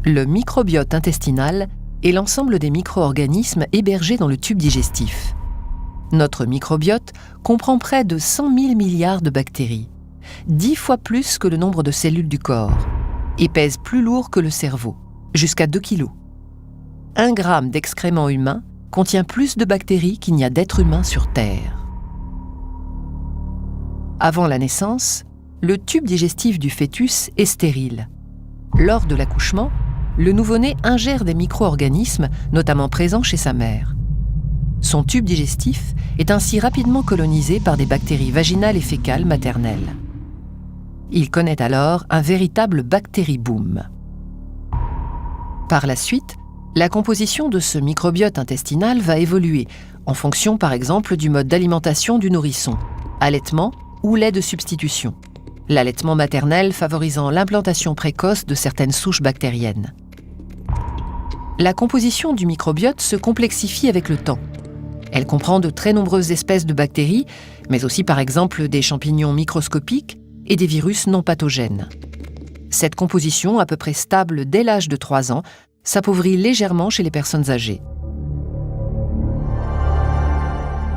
Le microbiote intestinal est l'ensemble des micro-organismes hébergés dans le tube digestif. Notre microbiote comprend près de 100 000 milliards de bactéries, 10 fois plus que le nombre de cellules du corps, et pèse plus lourd que le cerveau, jusqu'à 2 kg. 1 gramme d'excréments humains contient plus de bactéries qu'il n'y a d'êtres humains sur Terre. Avant la naissance, le tube digestif du fœtus est stérile. Lors de l'accouchement, le nouveau-né ingère des micro-organismes, notamment présents chez sa mère. Son tube digestif est ainsi rapidement colonisé par des bactéries vaginales et fécales maternelles. Il connaît alors un véritable bactérie-boom. Par la suite, la composition de ce microbiote intestinal va évoluer, en fonction par exemple du mode d'alimentation du nourrisson, allaitement ou lait de substitution. L'allaitement maternel favorisant l'implantation précoce de certaines souches bactériennes. La composition du microbiote se complexifie avec le temps. Elle comprend de très nombreuses espèces de bactéries, mais aussi par exemple des champignons microscopiques et des virus non pathogènes. Cette composition, à peu près stable dès l'âge de 3 ans, s'appauvrit légèrement chez les personnes âgées.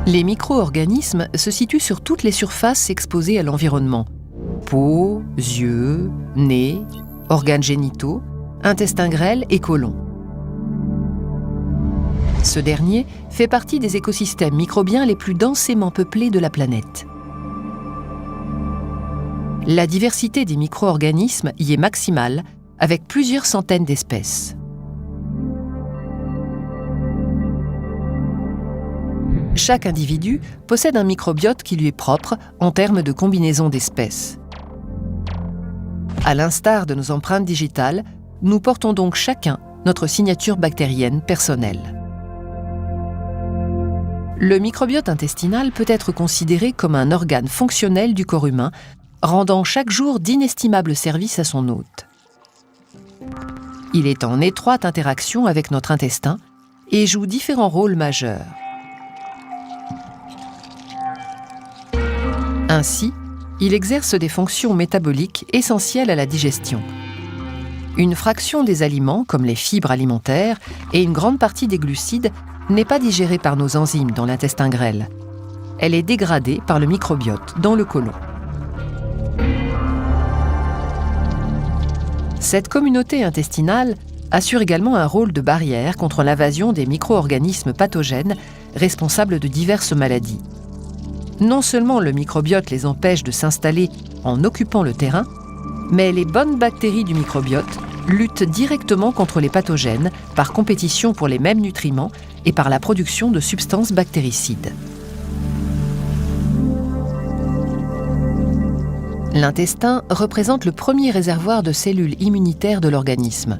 Les micro-organismes se situent sur toutes les surfaces exposées à l'environnement. Peau, yeux, nez, organes génitaux, intestin grêle et côlon. Ce dernier fait partie des écosystèmes microbiens les plus densément peuplés de la planète. La diversité des micro-organismes y est maximale, avec plusieurs centaines d'espèces. Chaque individu possède un microbiote qui lui est propre en termes de combinaison d'espèces. À l'instar de nos empreintes digitales, nous portons donc chacun notre signature bactérienne personnelle. Le microbiote intestinal peut être considéré comme un organe fonctionnel du corps humain, rendant chaque jour d'inestimables services à son hôte. Il est en étroite interaction avec notre intestin et joue différents rôles majeurs. Ainsi, il exerce des fonctions métaboliques essentielles à la digestion. Une fraction des aliments, comme les fibres alimentaires, et une grande partie des glucides n'est pas digérée par nos enzymes dans l'intestin grêle. Elle est dégradée par le microbiote dans le côlon. Cette communauté intestinale assure également un rôle de barrière contre l'invasion des micro-organismes pathogènes responsables de diverses maladies. Non seulement le microbiote les empêche de s'installer en occupant le terrain, mais les bonnes bactéries du microbiote luttent directement contre les pathogènes par compétition pour les mêmes nutriments et par la production de substances bactéricides. L'intestin représente le premier réservoir de cellules immunitaires de l'organisme.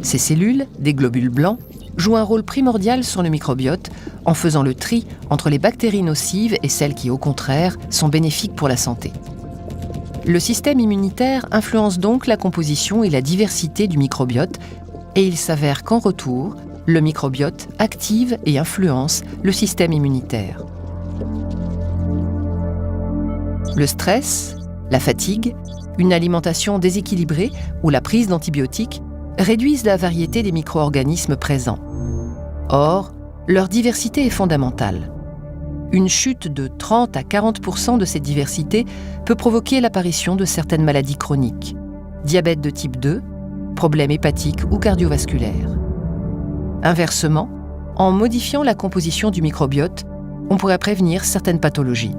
Ces cellules, des globules blancs, jouent un rôle primordial sur le microbiote en faisant le tri entre les bactéries nocives et celles qui, au contraire, sont bénéfiques pour la santé. Le système immunitaire influence donc la composition et la diversité du microbiote et il s'avère qu'en retour, le microbiote active et influence le système immunitaire. Le stress, la fatigue, une alimentation déséquilibrée ou la prise d'antibiotiques réduisent la variété des micro-organismes présents. Or, leur diversité est fondamentale. Une chute de 30 à 40% de cette diversité peut provoquer l'apparition de certaines maladies chroniques, diabète de type 2, problèmes hépatiques ou cardiovasculaires. Inversement, en modifiant la composition du microbiote, on pourrait prévenir certaines pathologies.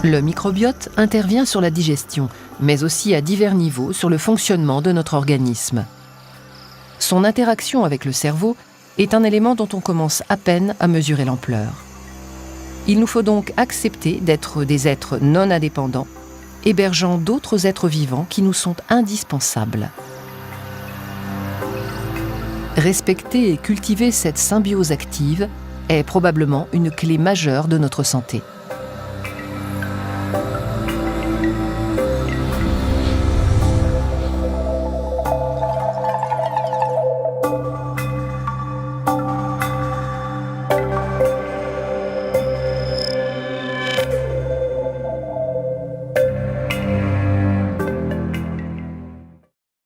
Le microbiote intervient sur la digestion, mais aussi à divers niveaux sur le fonctionnement de notre organisme. Son interaction avec le cerveau est un élément dont on commence à peine à mesurer l'ampleur. Il nous faut donc accepter d'être des êtres non indépendants, hébergeant d'autres êtres vivants qui nous sont indispensables. Respecter et cultiver cette symbiose active est probablement une clé majeure de notre santé.